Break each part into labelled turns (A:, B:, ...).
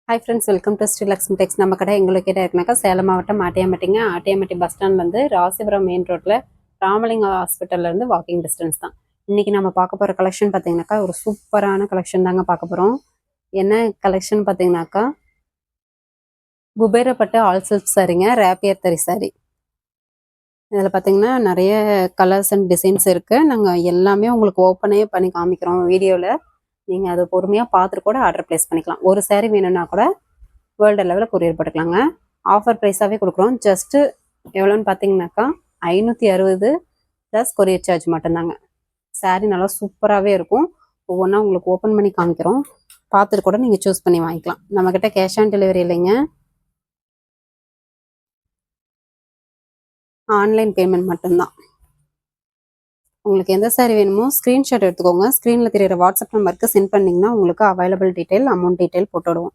A: Hi friends, welcome to Sri Lakshmi Tex. நம்ம கடை எங்களுக்கு கிட்ட இருக்குனாக்கா சேலம் மாவட்டம் ஆட்டியாம்பட்டி பஸ் ஸ்டாண்ட்லேருந்து ராசிபுரம் மெயின் ரோட்டில் ராமலிங்க ஹாஸ்பிட்டல்லேருந்து வாக்கிங் டிஸ்டன்ஸ் தான். இன்றைக்கி நம்ம பார்க்க போகிற கலெக்ஷன் பார்த்தீங்கன்னாக்கா ஒரு சூப்பரான கலெக்ஷன் தாங்க பார்க்க போகிறோம். என்ன கலெக்ஷன் பார்த்தீங்கன்னாக்கா குபேரப்பட்டு ஆல் சில்க் சாரிங்க, ரேப்பியர் தறி சாரி. இதில் பார்த்தீங்கன்னா நிறைய கலர்ஸ் அண்ட் டிசைன்ஸ் இருக்குது. நாங்கள் எல்லாமே உங்களுக்கு ஓப்பனே பண்ணி காமிக்கிறோம் வீடியோவில். நீங்கள் அதை பொறுமையாக பார்த்துட்டு கூட ஆர்டர் ப்ளேஸ் பண்ணிக்கலாம். ஒரு சாரீ வேணும்னா கூட வேர்ல்டு லெவலில் கொரியர் போட்டுக்கலாங்க. ஆஃபர் ப்ரைஸாகவே கொடுக்குறோம். ஜஸ்ட்டு எவ்வளோன்னு பார்த்தீங்கன்னாக்கா 560 ப்ளஸ் கொரியர் சார்ஜ் மட்டும்தாங்க. சாரீ நல்லா சூப்பராகவே இருக்கும். ஒவ்வொன்றா உங்களுக்கு ஓப்பன் பண்ணி காமிக்கிறோம். பார்த்துட்டு கூட நீங்கள் சூஸ் பண்ணி வாங்கிக்கலாம். நம்மக்கிட்ட கேஷ் ஆன் டெலிவரி இல்லைங்க, ஆன்லைன் பேமெண்ட் மட்டும்தான். உங்களுக்கு எந்த சாரீ வேணுமோ ஸ்க்ரீன்ஷாட் எடுத்துக்கோங்க. ஸ்க்ரீனில் தெரியிற வாட்ஸ்அப் நம்பருக்கு சென்ட் பண்ணிங்கன்னா உங்களுக்கு அவைலபிள் டீட்டெயில், அமௌண்ட் டீட்டெயில் போட்டுவிடுவோம்.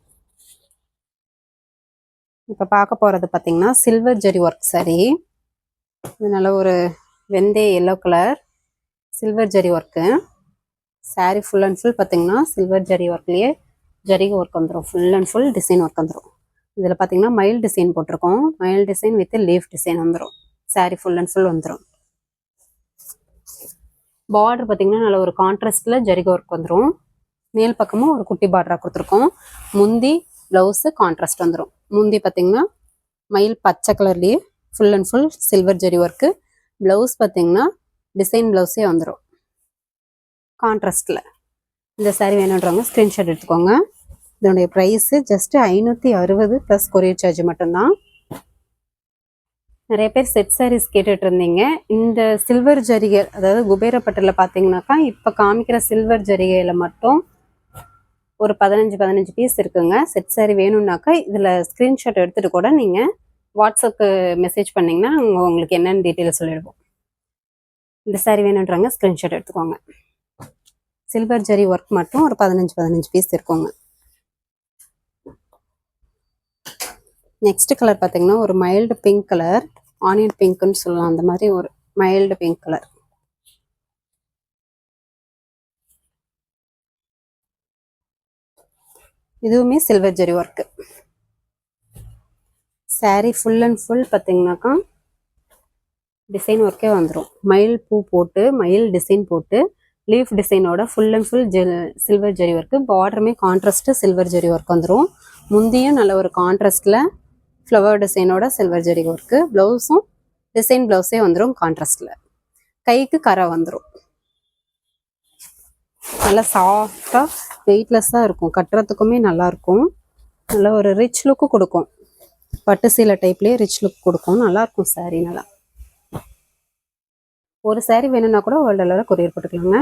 A: இப்போ பார்க்க போகிறது பார்த்தீங்கன்னா சில்வர் ஜெரி ஒர்க் சாரீ. இது நல்ல ஒரு வெந்தய yellow colour silver zari work sari. Full and full பார்த்தீங்கன்னா சில்வர் ஜெரி ஒர்க்லேயே ஜரிகை ஒர்க் வந்துடும். Full and full design work வந்துடும். இதில் பார்த்தீங்கன்னா மயில் டிசைன் போட்டிருக்கோம். மயில் டிசைன் வித் லீஃப் டிசைன் வந்துடும். சாரீ ஃபுல் அண்ட் ஃபுல் வந்துடும். பார்டர் பார்த்தீங்கன்னா நல்ல ஒரு கான்ட்ராஸ்டில் ஜரிகை ஒர்க் வந்துடும். மேல் பக்கமும் ஒரு குட்டி பார்டராக கொடுத்துருக்கோம். முந்தி ப்ளவுஸு கான்ட்ராஸ்ட் வந்துடும். முந்தி பார்த்தீங்கன்னா மயில் பச்சை கலர்லேயே full and full silver zari work. Blouse பார்த்தீங்கன்னா டிசைன் ப்ளவுஸே வந்துடும் கான்ட்ராஸ்டில். இந்த சாரீ வேணுன்றவங்க ஸ்க்ரீன்ஷாட் எடுத்துக்கோங்க. இதனுடைய price just 560 plus courier charge மட்டும்தான். நிறைய பேர் செட் சாரீஸ் கேட்டுட்டு இருந்தீங்க. இந்த சில்வர் ஜரிகை, அதாவது குபேரப்பட்டில் பார்த்தீங்கன்னாக்கா இப்போ காமிக்கிற சில்வர் ஜரிகையில் மட்டும் ஒரு 15 பீஸ் இருக்குங்க. செட் சாரீ வேணும்னாக்கா இதில் ஸ்க்ரீன்ஷாட் எடுத்துகிட்டு கூட நீங்கள் வாட்ஸ்அப்புக்கு மெசேஜ் பண்ணிங்கன்னா நாங்கள் உங்களுக்கு என்னென்னு டீட்டெயில் சொல்லிடுவோம். இந்த சாரீ வேணுன்றாங்க ஸ்க்ரீன்ஷாட் எடுத்துக்கோங்க. சில்வர் ஜரி ஒர்க் மட்டும் ஒரு 15 பீஸ் இருக்குங்க. நெக்ஸ்ட் கலர் பார்த்தீங்கன்னா ஒரு மைல்டு பிங்க் கலர், ஆனியன் பிங்க்னு சொல்லலாம். அந்த மாதிரி ஒரு மைல்டு பிங்க் கலர். இதுவுமே silver zari work. Sari full and full பார்த்தீங்கன்னாக்கா டிசைன் ஒர்க்கே வந்துடும். மயில் பூ போட்டு மயில் டிசைன் போட்டு லீஃப் டிசைனோட full and full silver zari work. பார்டருமே கான்ட்ராஸ்ட்டு சில்வர் ஜெரி ஒர்க் வந்துடும். முந்தியும் நல்ல ஒரு கான்ட்ராஸ்டில் ஃப்ளவர் டிசைனோட சில்வர் ஜெரி ஒர்க்கு. ப்ளவுஸும் டிசைன் ப்ளவுஸே வந்துடும் கான்ட்ராஸ்டில். கைக்கு கரை வந்துடும். நல்லா சாஃப்டாக வெயிட்லெஸ்ஸாக இருக்கும். கட்டுறதுக்குமே நல்லாயிருக்கும். நல்லா ஒரு ரிச் லுக்கு கொடுக்கும். பட்டு சீலை டைப்லேயே ரிச் லுக் கொடுக்கும். நல்லாயிருக்கும் சாரீ. நல்லா ஒரு சாரீ வேணும்னா கூட வேர்ல்டு லெவலில் கொரியர் போட்டுக்கலாங்க.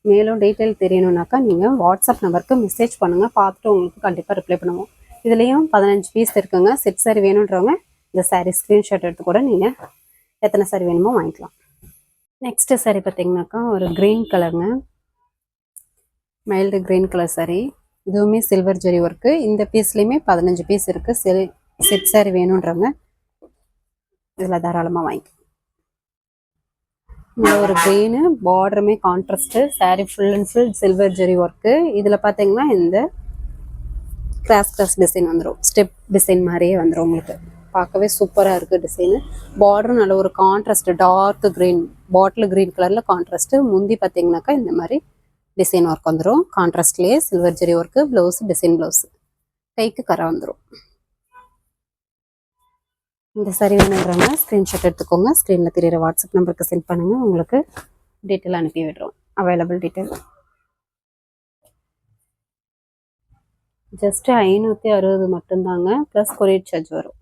A: மேலும் டீட்டெயில் தெரியணுன்னாக்கா நீங்கள் வாட்ஸ்அப் நம்பருக்கு மெசேஜ் பண்ணுங்கள். பார்த்துட்டு உங்களுக்கு கண்டிப்பாக ரிப்ளை பண்ணுவோம். இதுலேயும் 15 பீஸ் இருக்குங்க. செட் சாரீ வேணுன்றவங்க இந்த சாரீ ஸ்க்ரீன்ஷாட் எடுத்து கூட நீங்கள் எத்தனை சாரீ வேணுமோ வாங்கிக்கலாம். நெக்ஸ்ட்டு சாரீ பார்த்தீங்கன்னாக்கா ஒரு க்ரீன் கலருங்க, மைல்டு க்ரீன் கலர் சாரீ. இதுவுமே சில்வர் ஜெரி ஒர்க்கு. இந்த பீஸ்லேயுமே 15 பீஸ் இருக்குது. செட் சாரீ வேணுன்றவங்க இதில் தாராளமாக வாங்கிக்கலாம். ஒரு க்ரீனு, பார்டருமே contrast. Sari full and full silver zari work. இதில் பார்த்தீங்கன்னா இந்த கிராஸ் டிசைன் வந்துடும். ஸ்டெப் டிசைன் மாதிரியே வந்துடும். உங்களுக்கு பார்க்கவே சூப்பராக இருக்குது டிசைனு. பார்டரும் நல்ல ஒரு contrast dark green, bottle green கலரில் கான்ட்ராஸ்ட்டு. முந்தி பார்த்தீங்கன்னாக்கா இந்த மாதிரி டிசைன் ஒர்க் வந்துடும். கான்ட்ராஸ்ட்லேயே silver zari work. Blouse design blouse. கைக்கு கரை வந்துடும். இந்த சாரீ வேணுன்றவங்க ஸ்க்ரீன்ஷாட் எடுத்துக்கோங்க. ஸ்க்ரீனில் தெரியிற வாட்ஸ்அப் நம்பருக்கு சென்ட் பண்ணுங்கள். உங்களுக்கு டீட்டெயில் அனுப்பி விடுறோம். Available detail. ஜஸ்ட்டு 560 மட்டும்தாங்க, ப்ளஸ் கொரியர் சார்ஜ் வரும்.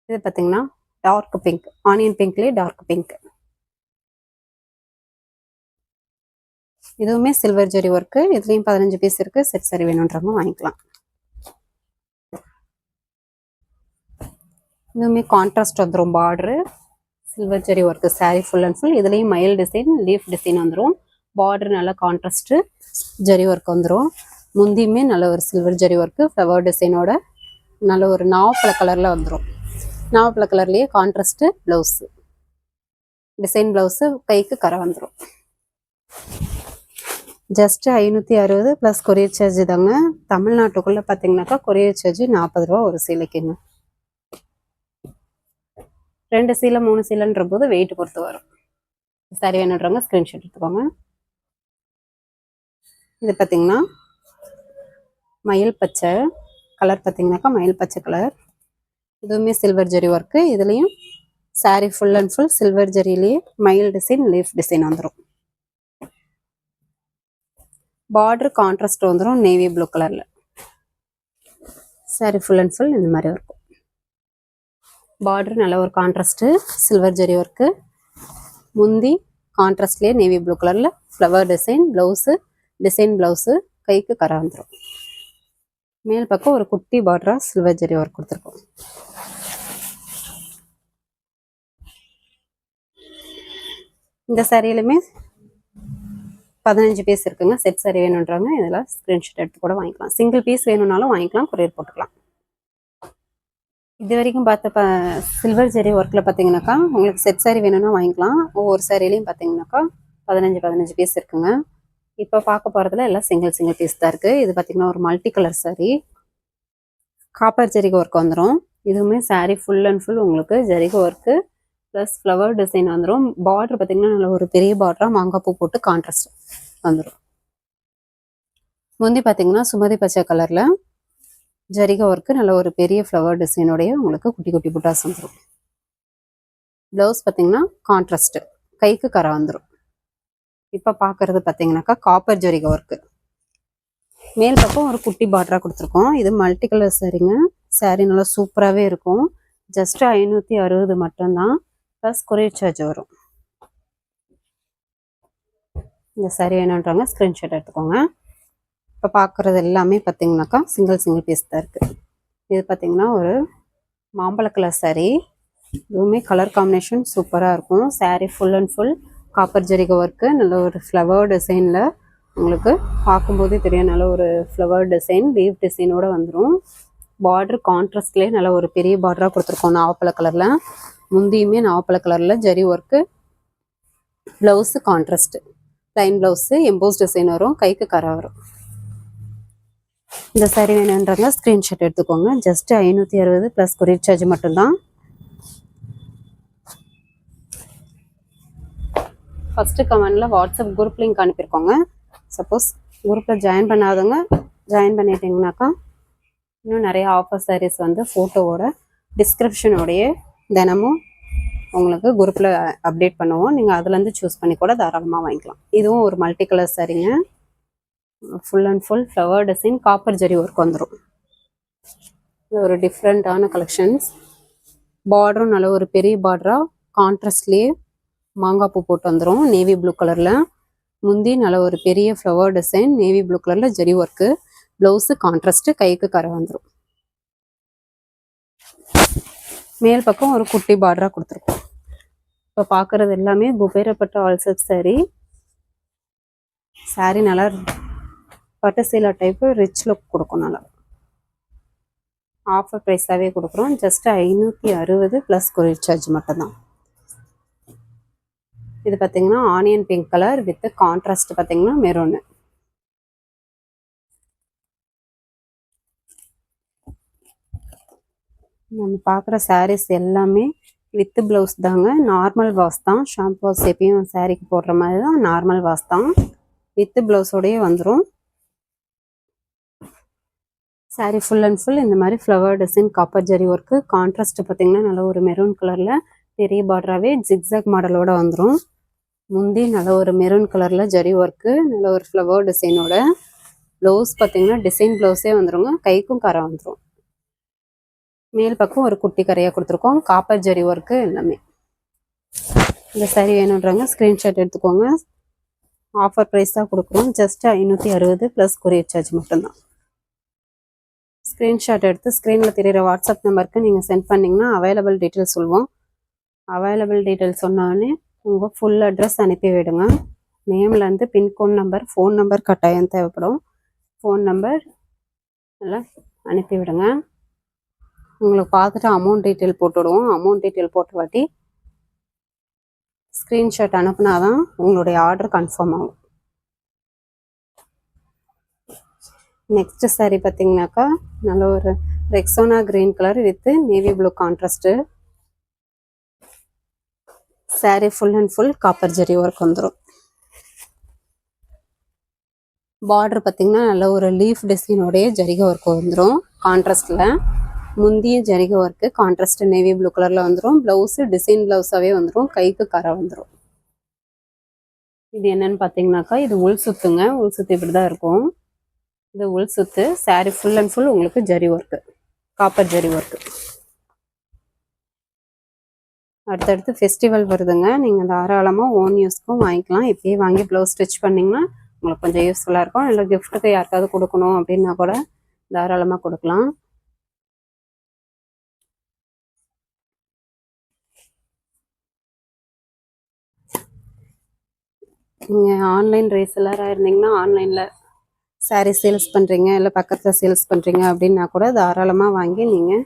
A: இது பார்த்தீங்கன்னா டார்க் பிங்க், ஆனியன் பிங்க்லேயே டார்க் பிங்க். இதுவுமே சில்வர் ஜெரி ஒர்க்கு. இதுலேயும் 15 பீஸ் இருக்குது. செட் சாரீ வேணுன்றவங்க வாங்கிக்கலாம். இதுவுமே கான்ட்ராஸ்ட் வந்துடும். Border silver zari work. Sari full and full. இதுலேயும் மயில் டிசைன், லீஃப் டிசைன் வந்துடும். பார்டர் நல்லா கான்ட்ராஸ்ட்டு ஜெரி ஒர்க் வந்துடும். முந்தியுமே நல்ல ஒரு சில்வர் ஜெரி ஒர்க்கு. ஃப்ளவர் டிசைனோட நல்ல ஒரு நாவப்பழ கலரில் வந்துடும். நாவப்பழ கலர்லேயே கான்ட்ராஸ்ட்டு ப்ளவுஸு, டிசைன் ப்ளவுஸு. கைக்கு கரை வந்துடும். ஜஸ்ட் 560 ப்ளஸ் கொரியர் சார்ஜ் தாங்க. தமிழ்நாட்டுக்குள்ளே பார்த்தீங்கன்னாக்கா கொரியர் சார்ஜ் 40 ரூபா ஒரு சீலைக்குங்க. 2 சீலை 3 சீலைன்ற போது வெயிட் பொறுத்து வரும். சாரி வேணுன்றவங்க ஸ்க்ரீன்ஷாட் எடுத்துக்கோங்க. இது பார்த்தீங்கன்னா மயில் பச்சை கலர், பார்த்தீங்கன்னாக்கா மயில் பச்சை கலர். இதுவுமே சில்வர் ஜரி ஒர்க்கு. இதுலேயும் sari full and full silver ஜரியிலேயே மயில் டிசைன், லீஃப் டிசைன் வந்துடும். பார்டர் கான்ட்ராஸ்ட் வந்துடும் நேவி ப்ளூ கலரில். சாரி ஃபுல் அண்ட் ஃபுல் இந்த மாதிரி இருக்கும். பார்டர் நல்ல ஒரு கான்ட்ராஸ்ட்டு சில்வர் ஜரி ஒர்க்கு. முந்தி கான்ட்ராஸ்ட்லேயே நேவி ப்ளூ கலரில் flower design. Blouse design blouse, கைக்கு கரை வந்துடும். மேல் பக்கம் ஒரு குட்டி பார்டராக சில்வர் ஜரி ஒர்க் கொடுத்துருக்கோம். இந்த சாரியிலுமே 15 பீஸ் இருக்குங்க. செட் சாரி வேணுன்றவங்க இதெல்லாம் ஸ்க்ரீன்ஷாட் எடுத்து கூட வாங்கிக்கலாம். சிங்கிள் பீஸ் வேணும்னாலும் வாங்கிக்கலாம், கொரியர் போட்டுக்கலாம். இது வரைக்கும் பார்த்த சில்வர் ஜரி ஒர்க்கில் பார்த்தீங்கன்னாக்கா உங்களுக்கு செட் சாரி வேணும்னா வாங்கிக்கலாம். ஒவ்வொரு சாரிலையும் பார்த்தீங்கன்னாக்கா 15 பீஸ் இருக்குங்க. இப்போ பார்க்க போகிறதுல எல்லாம் சிங்கிள் பீஸ் தான் இருக்குது. இது பார்த்தீங்கன்னா ஒரு மல்டி கலர் சாரி, காப்பர் ஜரிகை ஒர்க் வந்துடும். இதுவுமே சாரி ஃபுல் அண்ட் ஃபுல் உங்களுக்கு ஜரிகை ஒர்க்கு ப்ளஸ் ஃப்ளவர் டிசைன் வந்துடும். பார்டர் பார்த்தீங்கன்னா நல்ல ஒரு பெரிய பார்டராக மாங்காய் பூ போட்டு கான்ட்ராஸ்ட் வந்துடும். முந்தி பார்த்தீங்கன்னா சுமதி பச்சை கலரில் ஜரிகை ஒர்க்கு நல்ல ஒரு பெரிய ஃப்ளவர் டிசைனோடைய உங்களுக்கு குட்டி குட்டி புட்டாஸ் வந்துடும். ப்ளவுஸ் பார்த்தீங்கன்னா கான்ட்ராஸ்ட்டு, கைக்கு கரை வந்துடும். இப்போ பார்க்குறது பார்த்தீங்கன்னாக்கா காப்பர் ஜரிகை ஒர்க்கு. மேல் பக்கம் ஒரு குட்டி பார்டராக கொடுத்துருக்கோம். இது மல்டி கலர் சாரிங்க. சாரி நல்லா சூப்பராகவே இருக்கும். ஜஸ்ட் 560 மட்டும்தான், ப்ளஸ் கொரியர் சார்ஜ் வரும். இந்த சாரி வேணுன்றவங்க ஸ்க்ரீன்ஷாட் எடுத்துக்கோங்க. இப்போ பார்க்குறது எல்லாமே பார்த்தீங்கன்னாக்கா சிங்கிள் பீஸ் தான் இருக்குது. இது பார்த்தீங்கன்னா ஒரு மாம்பழ கலர் சாரி. இதுவுமே கலர் காம்பினேஷன் சூப்பராக இருக்கும். Sari full and full copper ஜரிகை ஒர்க்கு. நல்ல ஒரு ஃப்ளவர் டிசைனில் உங்களுக்கு பார்க்கும்போதே தெரியும். நல்ல ஒரு ஃப்ளவர் டிசைன், லீவ் டிசைனோடு வந்துடும். பார்டர் கான்ட்ராஸ்ட்லேயே நல்ல ஒரு பெரிய பார்டராக கொடுத்துருக்கோம் நாவப்பழ கலரில். முந்தியுமே நாவப்பழ கலரில் zari work. Blouse contrast, plain blouse, EMBOSS design வரும், கைக்கு கரை வரும். இந்த சாரி வேணுன்றாங்க ஸ்க்ரீன்ஷாட் எடுத்துக்கோங்க. ஜஸ்ட் 560 ப்ளஸ் கொரியர் சார்ஜ் மட்டும்தான். ஃபஸ்ட்டு கமெண்டில் வாட்ஸ்அப் குரூப் லிங்க் அனுப்பியிருக்கோங்க. சப்போஸ் குரூப்பில் ஜாயின் பண்ணாதவங்க ஜாயின் பண்ணிட்டீங்கன்னாக்கா இன்னும் நிறைய ஆஃபர் சாரீஸ் வந்து ஃபோட்டோவோட டிஸ்கிரிப்ஷனோடைய தினமும் உங்களுக்கு குரூப்பில் அப்டேட் பண்ணுவோம். நீங்கள் அதுலேருந்து சூஸ் பண்ணி கூட தாராளமாக வாங்கிக்கலாம். இதுவும் ஒரு மல்டி கலர் சாரீங்க. Full and full flower design, copper zari work வந்துடும். இது ஒரு டிஃப்ரெண்ட்டான கலெக்ஷன்ஸ். பார்டரும் நல்ல ஒரு பெரிய பார்டராக கான்ட்ராஸ்ட்லேயே மாங்காய் பூ போட்டு வந்துடும் நேவி ப்ளூ கலரில். முந்தி நல்ல ஒரு பெரிய ஃப்ளவர் டிசைன், நேவி ப்ளூ கலரில் ஜரி ஒர்க்கு. ப்ளவுஸு கான்ட்ராஸ்ட்டு, கைக்கு கரை வந்துடும். மேல் பக்கம் ஒரு குட்டி பார்டராக கொடுத்துருக்கோம். இப்போ பார்க்குறது எல்லாமே குபேரப்பட்ட ஆல்செட் சாரி. சாரி நல்லா பட்டு சீலா டைப்பு ரிச் லுக் கொடுக்கும். நல்லா ஆஃபர் ப்ரைஸாகவே கொடுக்குறோம். ஜஸ்ட் 560 ப்ளஸ் கொரியர் சார்ஜ் மட்டும்தான். இது பார்த்தீங்கன்னா onion pink colour with contrast பார்த்தீங்கன்னா மெரூனு. நம்ம பார்க்குற சாரீஸ் எல்லாமே வித் ப்ளவுஸ் தாங்க. நார்மல் வாஷ் தான். ஷாம்பு வாஷ் எப்பயும் சாரீக்கு போடுற மாதிரி தான், நார்மல் வாஷ் தான். வித் ப்ளவுஸோடையே வந்துடும். சாரீ ஃபுல் அண்ட் ஃபுல் இந்த மாதிரி flower design, copper zari work. Contrast பார்த்தீங்கன்னா நல்ல ஒரு மெரூன் கலரில் பெரிய பார்டராகவே ஜிக்ஸாக் மாடலோட வந்துடும். முந்தி நல்ல ஒரு மெரூன் கலரில் ஜரி ஒர்க்கு, நல்ல ஒரு ஃப்ளவர் டிசைனோட. ப்ளவுஸ் பார்த்தீங்கன்னா டிசைன் ப்ளவுஸே வந்துடுங்க, கைக்கும் கரை வந்துடும். மேல் பக்கம் ஒரு குட்டி கரையாக கொடுத்துருக்கோம். காப்பர் ஜரி ஒர்க்கு எல்லாமே. இந்த சாரி வேணுன்றாங்க ஸ்க்ரீன்ஷாட் எடுத்துக்கோங்க. ஆஃபர் ப்ரைஸ் தான் கொடுக்குறோம். ஜஸ்ட் 560 ப்ளஸ் கொரியர் சார்ஜ் மட்டும்தான். ஸ்க்ரீன்ஷாட் எடுத்து ஸ்க்ரீனில் தெரிகிற வாட்ஸ்அப் நம்பருக்கு நீங்கள் சென்ட் பண்ணிங்கன்னா அவைலபிள் டீட்டெயில்ஸ் சொல்லுவோம். அவைலபிள் டீட்டெயில்ஸ் சொன்னாலே உங்கள் ஃபுல் அட்ரஸ் அனுப்பி விடுங்க. நேம்லேருந்து பின்கோட் நம்பர், ஃபோன் நம்பர் கட்டாயம் தேவைப்படும். ஃபோன் நம்பர் எல்லாம் அனுப்பி விடுங்க. உங்களுக்கு பார்த்துட்டு அமௌண்ட் டீட்டெயில் போட்டு விடுவோம். அமௌண்ட் டீட்டெயில் போட்ட வாட்டி ஸ்க்ரீன்ஷாட் அனுப்புனா தான் உங்களுடைய ஆர்டர் கன்ஃபார்ம் ஆகும். நெக்ஸ்ட் saree பார்த்தீங்கன்னாக்கா நல்ல ஒரு Rexona green colour with navy blue contrast. saree full and full copper zari work வந்துடும். பார்டர் பார்த்தீங்கன்னா நல்ல ஒரு லீஃப் டிசைனோடைய ஜரிகை ஒர்க் வந்துடும் கான்ட்ராஸ்டில். முந்திய ஜரிகை ஒர்க்கு கான்ட்ராஸ்ட் நேவி ப்ளூ கலரில் வந்துடும். ப்ளவுஸு டிசைன் ப்ளவுஸாகவே வந்துடும். கைக்கு கரை வந்துடும். இது என்னன்னு பார்த்தீங்கன்னாக்கா இது உள் சுத்துங்க. உள் சுத்து இப்படி தான் இருக்கும். இது உள் சுத்து. saree ஃபுல் அண்ட் ஃபுல் உங்களுக்கு zari work, copper zari work. அடுத்தடுத்து ஃபெஸ்டிவல் வருதுங்க. நீங்கள் தாராளமாக ஓன் யூஸ்க்கும் வாங்கிக்கலாம். இப்பயே வாங்கி ப்ளவுஸ் ஸ்டிச் பண்ணிங்கன்னா உங்களுக்கு கொஞ்சம் யூஸ்ஃபுல்லாக இருக்கும். இல்லை கிஃப்ட்டுக்கு யாருக்காவது கொடுக்கணும் அப்படின்னா கூட தாராளமாக கொடுக்கலாம். நீங்கள் ஆன்லைன் ரீசெல்லராக இருந்தீங்கன்னா ஆன்லைனில் saree சேல்ஸ் பண்ணுறீங்க, இல்லை பக்கத்தில் சேல்ஸ் பண்ணுறீங்க அப்படின்னா கூட தாராளமாக வாங்கி நீங்கள்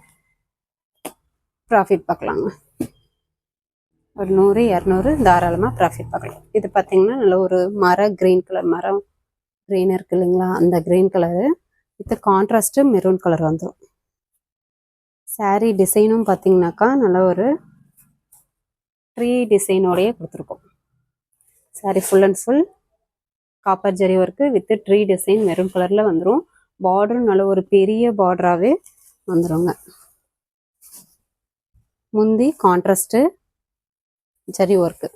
A: ப்ராஃபிட் பார்க்கலாங்க. ஒரு 100 200 தாராளமாக ப்ராஃபிட் பார்க்கலாம். இது பார்த்தீங்கன்னா நல்ல ஒரு க்ரீன் கலர், மரம் க்ரீன் இருக்கு இல்லைங்களா, அந்த green colour with contrast maroon colour வந்துடும். saree டிசைனும் பார்த்தீங்கன்னாக்கா நல்ல ஒரு ட்ரீ டிசைனோடையே கொடுத்துருக்கோம். saree full and full copper zari work with tree design maroon கலரில் வந்துடும். பார்டரும் நல்ல ஒரு பெரிய பார்டராகவே வந்துடுங்க. முந்தி contrast zari work,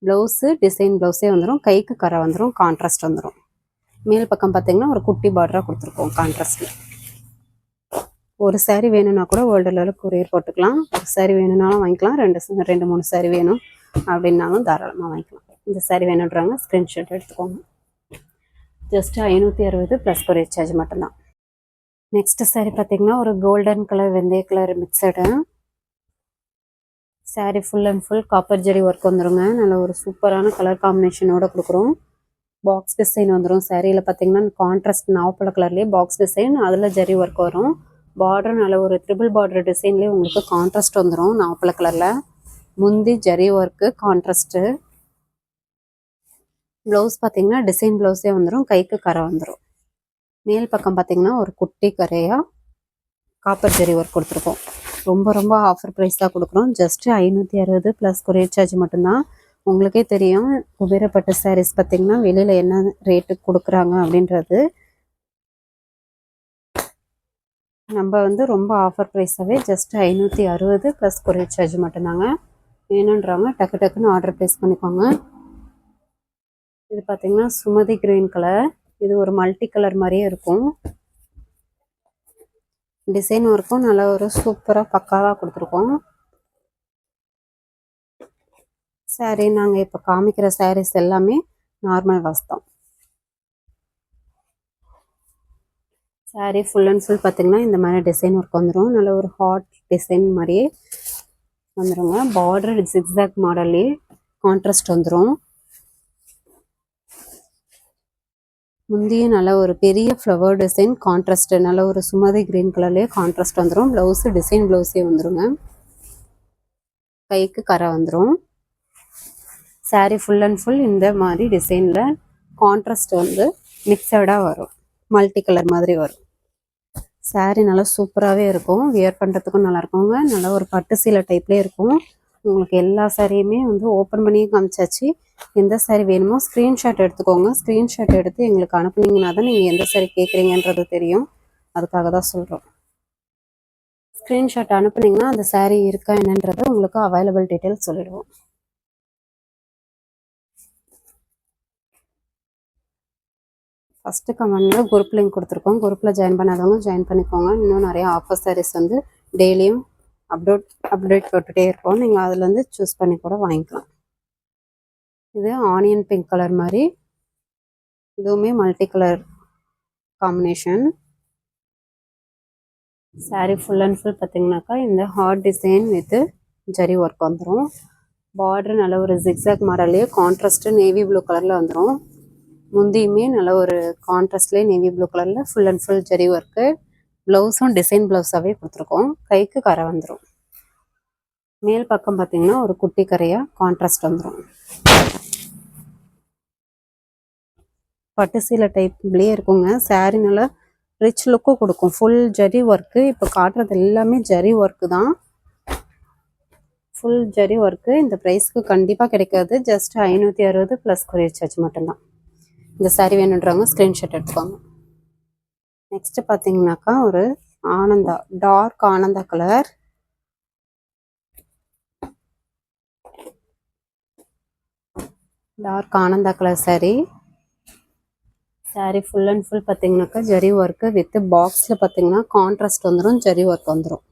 A: blouse design ப்ளவுஸே வந்துடும். கைக்கு கரை வந்துடும். கான்ட்ராஸ்ட் வந்துடும். மேல் பக்கம் பார்த்தீங்கன்னா ஒரு குட்டி பார்டராக கொடுத்துருக்கோம் கான்ட்ராஸ்ட்டில். ஒரு saree வேணும்னா கூட வேர்ல்டு லெவலுக்கு கொரியர் போட்டுக்கலாம். ஒரு saree வேணும்னாலும் வாங்கிக்கலாம். 2 3 saree வேணும் அப்படின்னாலும் தாராளமாக வாங்கிக்கலாம். இந்த saree வேணுன்றவங்க ஸ்க்ரீன்ஷாட் எடுத்துக்கோங்க. ஜஸ்ட் 560 ப்ளஸ் கொரியர் சார்ஜ் மட்டும்தான். நெக்ஸ்ட் saree பார்த்தீங்கன்னா ஒரு கோல்டன் கலர் வெந்தய colour mixed. saree full and full copper zari work வந்துடுங்க. நல்ல ஒரு சூப்பரான கலர் காம்பினேஷனோட கொடுக்குறோம். பாக்ஸ் டிசைன் வந்துடும். சாரியில் பார்த்தீங்கன்னா கான்ட்ராஸ்ட் நாவப்பழ கலர்லேயே பாக்ஸ் டிசைன், அதில் ஜரி ஒர்க் வரும். பார்டர் நல்ல ஒரு ட்ரிபிள் பார்டர் டிசைன்லேயே உங்களுக்கு கான்ட்ராஸ்ட் வந்துடும் நாவப்பழ கலரில். முந்தி ஜரி ஒர்க்கு கான்ட்ராஸ்ட்டு. ப்ளவுஸ் பார்த்தீங்கன்னா டிசைன் ப்ளவுஸே வந்துடும். கைக்கு கரை வந்துடும். மேல் பக்கம் பார்த்தீங்கன்னா ஒரு குட்டி கரையாக காப்பர் ஜரி ஒர்க் கொடுத்துருக்கோம். ரொம்ப ரொம்ப ஆஃபர் ப்ரைஸ் தான் கொடுக்குறோம். ஜஸ்ட்டு 560 ப்ளஸ் கொரியர் சார்ஜ் மட்டும்தான். உங்களுக்கே தெரியும் குபேரப்பட்டு சாரீஸ் பார்த்தீங்கன்னா வெளியில் என்ன ரேட்டுக்கு கொடுக்குறாங்க அப்படின்றது. நம்ம வந்து ரொம்ப ஆஃபர் ப்ரைஸாகவே ஜஸ்ட் 560 ப்ளஸ் கொரியர் சார்ஜ் மட்டும்தாங்க. வேணுன்றவங்க டக்கு டக்குன்னு ஆர்டர் ப்ளேஸ் பண்ணிக்கோங்க. இது பார்த்தீங்கன்னா சுமதி கிரீன் கலர். இது ஒரு மல்டி கலர் மாதிரியே இருக்கும். டிசைன் ஒர்க்கும் நல்ல ஒரு சூப்பராக பக்காவாக கொடுத்துருக்கோம். சாரீ நாங்கள் இப்போ காமிக்கிற சாரீஸ் எல்லாமே நார்மல் வாஷ் தான். சாரீ ஃபுல் அண்ட் ஃபுல் பார்த்தீங்கன்னா இந்த மாதிரி டிசைன் ஒர்க் வந்துடும். நல்ல ஒரு ஹாட் டிசைன் மாதிரியே வந்துடுங்க. பார்டர் ஜிக்ஸாக் மாடல்லே கான்ட்ராஸ்ட் வந்துடும். முந்தைய நல்ல ஒரு பெரிய ஃப்ளவர் டிசைன் கான்ட்ராஸ்ட், நல்ல ஒரு சுமதி கிரீன் கலர்லேயே கான்ட்ராஸ்ட் வந்துடும். ப்ளவுஸு டிசைன் ப்ளவுஸே வந்துடுங்க. கைக்கு கரை வந்துடும். சாரீ ஃபுல் அண்ட் ஃபுல் இந்த மாதிரி டிசைனில் கான்ட்ராஸ்ட் வந்து மிக்சடாக வரும். மல்டி கலர் மாதிரி வரும். சாரீ நல்லா சூப்பராகவே இருக்கும். வியர் பண்ணுறதுக்கும் நல்லா இருக்குங்க. நல்லா ஒரு பட்டு சீலை டைப்லேயே இருக்கும். உங்களுக்கு எல்லா சாரியுமே வந்து ஓப்பன் பண்ணி காமிச்சாச்சு. எந்த சாரீ வேணுமோ ஸ்க்ரீன்ஷாட் எடுத்துக்கோங்க. ஸ்க்ரீன்ஷாட் எடுத்து எங்களுக்கு அனுப்புனீங்கன்னா தான் நீங்கள் எந்த சாரீ கேட்குறீங்கன்றது தெரியும். அதுக்காக தான் சொல்கிறோம். ஸ்க்ரீன்ஷாட் அனுப்புனீங்கன்னா அந்த சாரீ இருக்கா என்னன்றது உங்களுக்கு அவைலபிள் டீட்டெயில்ஸ் சொல்லிடுவோம். ஃபஸ்ட்டு கமெண்டில் குரூப் லிங்க் கொடுத்துருக்கோம். குரூப்பில் ஜாயின் பண்ணாதவங்க ஜாயின் பண்ணிக்கோங்க. இன்னும் நிறைய ஆஃபர் சாரீஸ் வந்து டெய்லியும் அப்டேட் போட்டுகிட்டே இருப்போம். நீங்கள் அதில் வந்து சூஸ் பண்ணி கூட வாங்கிக்கலாம். இது ஆனியன் பிங்க் கலர் மாதிரி, இதுவுமே multi colour combination. Sari full and full பார்த்தீங்கன்னாக்கா இந்த heart design with zari work வந்துடும். பார்டர் நல்ல ஒரு ஜிக்ஸாக் மாடல்லையே கான்ட்ராஸ்ட்டு நேவி ப்ளூ கலரில் வந்துடும். முந்தியுமே நல்ல ஒரு கான்ட்ராஸ்ட்லேயே நேவி ப்ளூ கலரில் full and full zari work. ப்ளவுஸும் டிசைன் ப்ளவுஸாகவே கொடுத்துருக்கோம். கைக்கு கரை வந்துடும். மேல் பக்கம் பார்த்தீங்கன்னா ஒரு குட்டி கரையாக கான்ட்ராஸ்ட் வந்துடும். பட்டு சீலை டைப்லேயே இருக்குங்க. சாரீ நல்லா ரிச் லுக்கும் கொடுக்கும். Full zari work. இப்போ காட்டுறது எல்லாமே ஜரி ஒர்க்கு தான். Full zari work. இந்த ப்ரைஸ்க்கு கண்டிப்பாக கிடைக்காது. ஜஸ்ட் 560 ப்ளஸ் கொரியர் சார்ஜ் மட்டும்தான். இந்த சாரீ வேணுன்றவங்க ஸ்க்ரீன்ஷாட் எடுத்துக்கோங்க. நெக்ஸ்ட் பார்த்தீங்கன்னாக்கா ஒரு ஆனந்தா, டார்க் ஆனந்தா கலர். டார்க் ஆனந்தா colour sari. Sari full and full பார்த்தீங்கன்னாக்கா ஜரி ஒர்க்கு வித் பாக்ஸில் பார்த்தீங்கன்னா கான்ட்ராஸ்ட் வந்துடும், ஜரி ஒர்க் வந்துடும்.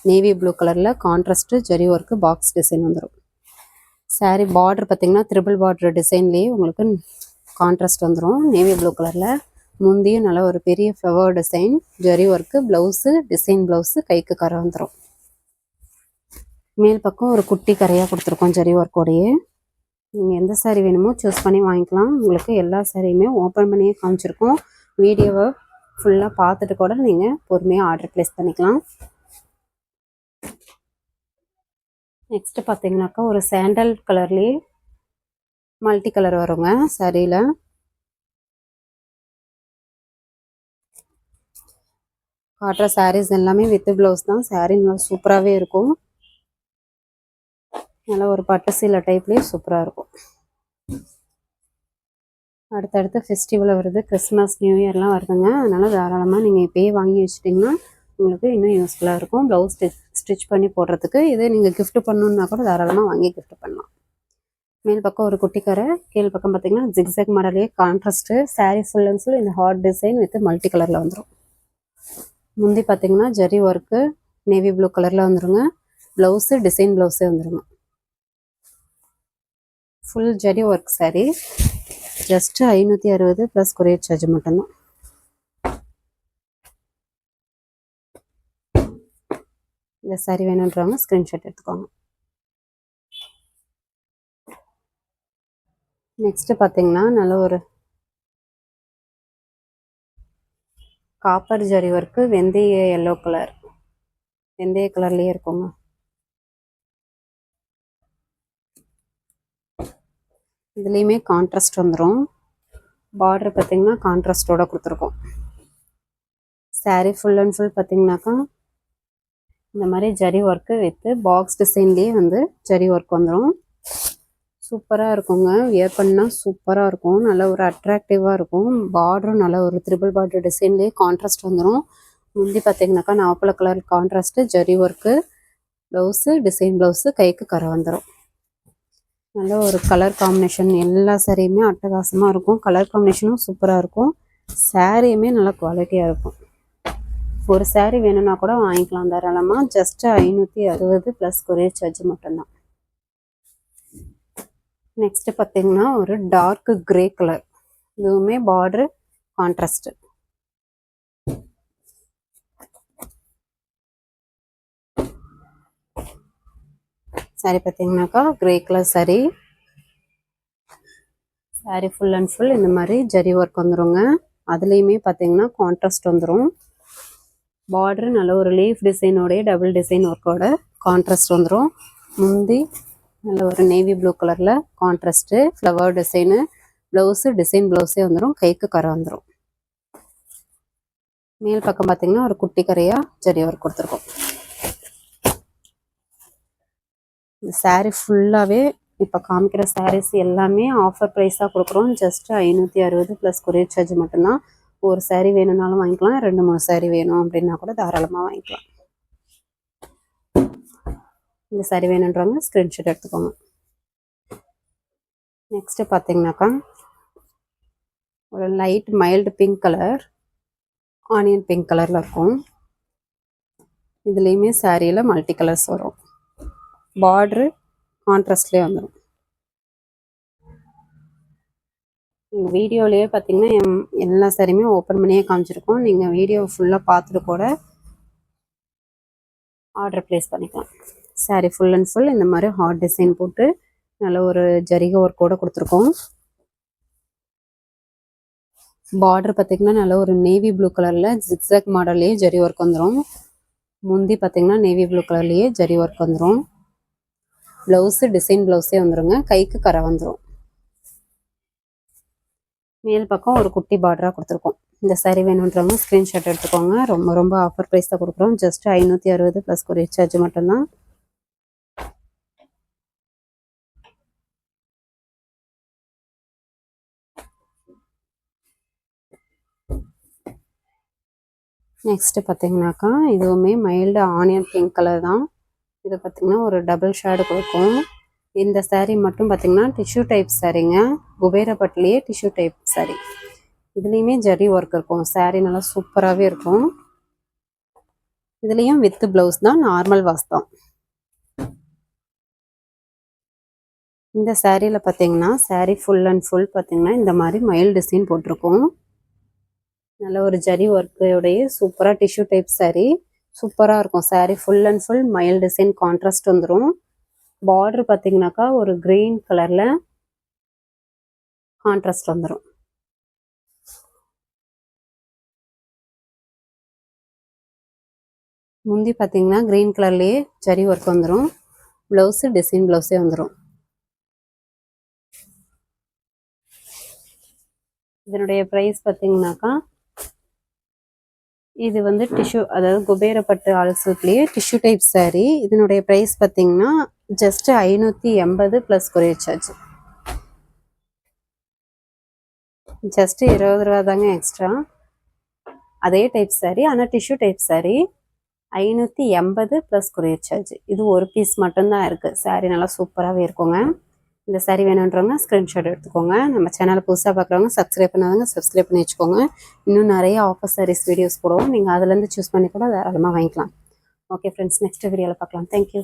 A: நேவி ப்ளூ கலரில் contrast zari work box design வந்துடும். சாரீ பார்டர் பார்த்தீங்கன்னா ட்ரிபிள் பார்டர் டிசைன்லேயே உங்களுக்கு கான்ட்ராஸ்ட் வந்துடும் நேவி ப்ளூ கலரில். முந்தியும் நல்லா ஒரு பெரிய flower design zari work. Blouse design blouse, கைக்கு கரை வந்துடும். மேல் பக்கம் ஒரு குட்டி கரையாக கொடுத்துருக்கோம் ஜரி ஒர்க்கோடையே. நீங்கள் எந்த சாரீ வேணுமோ சூஸ் பண்ணி வாங்கிக்கலாம். உங்களுக்கு எல்லா சாரியுமே ஓப்பன் பண்ணியே காமிச்சிருக்கோம். வீடியோவை ஃபுல்லாக பார்த்துட்டு கூட நீங்கள் பொறுமையாக ஆர்டர் ப்ளேஸ் பண்ணிக்கலாம். நெக்ஸ்ட்டு பார்த்தீங்கன்னாக்கா ஒரு சாண்டல் கலர்லேயே மல்டி கலர் வருங்க சாரியில். காட்டுற சாரீஸ் எல்லாமே வித் ப்ளவுஸ் தான். சாரீ நல்லா சூப்பராகவே இருக்கும். நல்லா ஒரு பட்டு சீலை டைப்லேயே சூப்பராக இருக்கும். அடுத்தடுத்து ஃபெஸ்டிவல் வருது, கிறிஸ்மஸ் நியூ இயர்லாம் வருதுங்க. அதனால் தாராளமாக நீங்கள் இப்போயே வாங்கி வச்சிட்டிங்கன்னா உங்களுக்கு இன்னும் யூஸ்ஃபுல்லாக இருக்கும். ப்ளவுஸ் ஸ்டிச் பண்ணி போடுறதுக்கு. இதே நீங்கள் கிஃப்ட் பண்ணணுன்னா கூட தாராளமாக வாங்கி கிஃப்ட் பண்ணலாம். மேல் பக்கம் ஒரு குட்டி கரை, கீழ் பக்கம் பார்த்தீங்கன்னா ஜிக்ஸாக் மாடலே contrast. Sari full and full இந்த ஹார்ட் டிசைன் வித் மல்டி கலரில் வந்துடும். முந்தி பார்த்தீங்கன்னா ஜரி ஒர்க்கு நேவி ப்ளூ கலரில் வந்துடுங்க. ப்ளவுஸு டிசைன் ப்ளவுஸே வந்துடுங்க. Full zari work sari. Just 560 plus courier charge மட்டும்தான். இந்த சாரீ வேணுன்றவங்க ஸ்க்ரீன்ஷாட் எடுத்துக்கோங்க. நெக்ஸ்ட்டு பார்த்தீங்கன்னா நல்ல ஒரு காப்பர் ஜரி ஒர்க்கு வெந்தய எல்லோ கலர், வெந்தய கலர்லேயே இருக்குங்க. இதுலேயுமே கான்ட்ராஸ்ட் வந்துடும். பார்டர் பார்த்தீங்கன்னா கான்ட்ராஸ்டோட கொடுத்துருக்கோம். சாரீ ஃபுல் அண்ட் ஃபுல் பார்த்தீங்கன்னாக்கா இந்த மாதிரி ஜரி ஒர்க்கு வித்து பாக்ஸ் டிசைன்லேயே வந்து ஜரி ஒர்க் வந்துடும். சூப்பராக இருக்குங்க. வியர் பண்ணால் சூப்பராக இருக்கும். நல்ல ஒரு அட்ராக்டிவாக இருக்கும். பார்டரும் நல்ல ஒரு ட்ரிபிள் பார்டர் டிசைன்லேயே கான்ட்ராஸ்ட் வந்துடும். முந்தி பார்த்தீங்கன்னாக்கா நாப்பல colour contrast zari work. Blouse design blouse, கைக்கு கரை வந்துடும். நல்ல ஒரு கலர் காம்பினேஷன். எல்லா சாரியுமே அட்டகாசமாக இருக்கும். கலர் காம்பினேஷனும் சூப்பராக இருக்கும். சாரியுமே நல்லா குவாலிட்டியாக இருக்கும். ஒரு சாரீ வேணும்னா கூட வாங்கிக்கலாம் தாராளமாக. ஜஸ்ட்டு 560 ப்ளஸ் கொரியர் சார்ஜ் மட்டும்தான். நெக்ஸ்ட்டு பார்த்தீங்கன்னா ஒரு டார்க் கிரே கலர். இதுவுமே பார்டரு கான்ட்ராஸ்ட்டு. சாரீ பார்த்தீங்கன்னாக்கா grey colour sari. Sari full and full இந்த மாதிரி ஜரி ஒர்க் வந்துடுங்க. அதுலேயுமே பார்த்தீங்கன்னா கான்ட்ராஸ்ட் வந்துடும். பார்டரு நல்ல ஒரு லீஃப் டிசைனோடைய டபுள் டிசைன் ஒர்க்கோட கான்ட்ராஸ்ட் வந்துடும். முந்தி நல்ல ஒரு நேவி ப்ளூ கலரில் contrast flower design. Blouse design ப்ளவுஸே வந்துடும், கைக்கு கரை வந்துடும். மேல் பக்கம் பார்த்தீங்கன்னா ஒரு குட்டி கரையாக ஜரி ஒர்க் கொடுத்துருக்கோம். இந்த சாரீ ஃபுல்லாகவே இப்போ காமிக்கிற சாரீஸ் எல்லாமே ஆஃபர் ப்ரைஸாக கொடுக்குறோம். ஜஸ்ட்டு 560 ப்ளஸ் கொரியர் சார்ஜ் மட்டும்தான். ஒரு சாரீ வேணும்னாலும் வாங்கிக்கலாம். 2-3 சாரீ வேணும் அப்படின்னா கூட தாராளமாக வாங்கிக்கலாம். இந்த சாரீ வேணுன்றவங்க ஸ்க்ரீன்ஷாட் எடுத்துக்கோங்க. நெக்ஸ்ட்டு பார்த்தீங்கன்னாக்கா ஒரு light mild pink colour, onion pink கலரில் இருக்கும். இதுலேயுமே சாரியில் மல்டி கலர்ஸ் வரும். பார்ட்ரு கான்ட்ராஸ்ட்லேயே வந்துடும். நீங்கள் வீடியோலேயே பார்த்தீங்கன்னா எல்லா சாரியுமே ஓப்பன் பண்ணியே காமிச்சிருக்கோம். நீங்கள் வீடியோ ஃபுல்லாக பார்த்துட்டு கூட ஆர்டர் ப்ளேஸ் பண்ணிக்கலாம். சாரீ ஃபுல் அண்ட் ஃபுல் இந்த மாதிரி ஹார்ட் டிசைன் போட்டு நல்ல ஒரு ஜரிகை ஒர்க்கோடு கொடுத்துருக்கோம். பார்டர் பார்த்தீங்கன்னா நல்ல ஒரு நேவி ப்ளூ கலரில் ஜிக்ஸாக் மாடல்லையே ஜரி ஒர்க் வந்துடும். முந்தி பார்த்தீங்கன்னா நேவி ப்ளூ கலர்லேயே ஜரி ஒர்க் வந்துடும். ப்ளவுஸு டிசைன் ப்ளவுஸே வந்துடுங்க, கைக்கு கரை வந்துடும். மேல் பக்கம் ஒரு குட்டி பார்டராக கொடுத்துருக்கோம். இந்த saree வேணுன்றவங்க ஸ்க்ரீன்ஷாட் எடுத்துக்கோங்க. ரொம்ப ரொம்ப ஆஃபர் ப்ரைஸ் தான் கொடுக்குறோம். ஜஸ்ட் 560 ப்ளஸ் கொரியர் சார்ஜ் மட்டும்தான். நெக்ஸ்ட்டு பார்த்தீங்கன்னாக்கா இதுவுமே மைல்டு ஆனியன் பிங்க் கலர் தான். இது பார்த்திங்கன்னா ஒரு டபுள் ஷேடு கொடுக்கும். இந்த saree மட்டும் பார்த்திங்கன்னா டிஷ்யூ டைப் சாரீங்க. குபேரப்பட்டிலேயே டிஷ்யூ டைப் saree. இதுலேயுமே ஜரி ஒர்க் இருக்கும். saree நல்லா சூப்பராகவே இருக்கும். இதுலேயும் வித் ப்ளவுஸ் தான், நார்மல் வாஷ் தான். இந்த சாரியில் பார்த்தீங்கன்னா saree ஃபுல் அண்ட் ஃபுல் பார்த்தீங்கன்னா இந்த மாதிரி மயில் டிசைன் போட்டிருக்கோம். நல்ல ஒரு ஜரி ஒர்க்கோடைய சூப்பராக டிஷ்யூ டைப் saree சூப்பராக இருக்கும். saree ஃபுல் அண்ட் ஃபுல் மயில் டிசைன் கான்ட்ராஸ்ட் வந்துடும். பார்டர் பார்த்தீங்கன்னாக்கா ஒரு கிரீன் கலரில் கான்ட்ராஸ்ட் வந்துடும். முந்தி பார்த்தீங்கன்னா கிரீன் கலர்லேயே ஜரி ஒர்க் வந்துடும். ப்ளவுஸு டிசைன் ப்ளவுஸே வந்துடும். இதனுடைய ப்ரைஸ் பார்த்தீங்கன்னாக்கா இது வந்து டிஷ்யூ, அதாவது குபேரப்பட்டு ஆல்சில்க்லேயே டிஷ்யூ டைப் saree. இதனுடைய ப்ரைஸ் பார்த்தீங்கன்னா just 580 plus courier charge. Just 20 ரூபா தாங்க எக்ஸ்ட்ரா. அதே டைப் saree, ஆனால் tissue type saree 580 plus courier charge. இது ஒரு பீஸ் மட்டும்தான் இருக்குது. saree நல்லா சூப்பராகவே இருக்குங்க. இந்த saree வேணுன்றவங்க ஸ்க்ரீன்ஷாட் எடுத்துக்கோங்க. நம்ம சேனலை புதுசாக பார்க்குறவங்க சப்ஸ்கிரைப் பண்ணாதவங்க சப்ஸ்கிரைப் பண்ணி வச்சுக்கோங்க. இன்னும் நிறைய ஆஃபர் sarees வீடியோஸ் போடுவோம். நீங்கள் அதுலேருந்து சூஸ் பண்ணி கூட தாராளமாக வாங்கிக்கலாம். ஓகே ஃப்ரெண்ட்ஸ், நெக்ஸ்ட் வீடியோவில் பார்க்கலாம். தேங்க்யூ.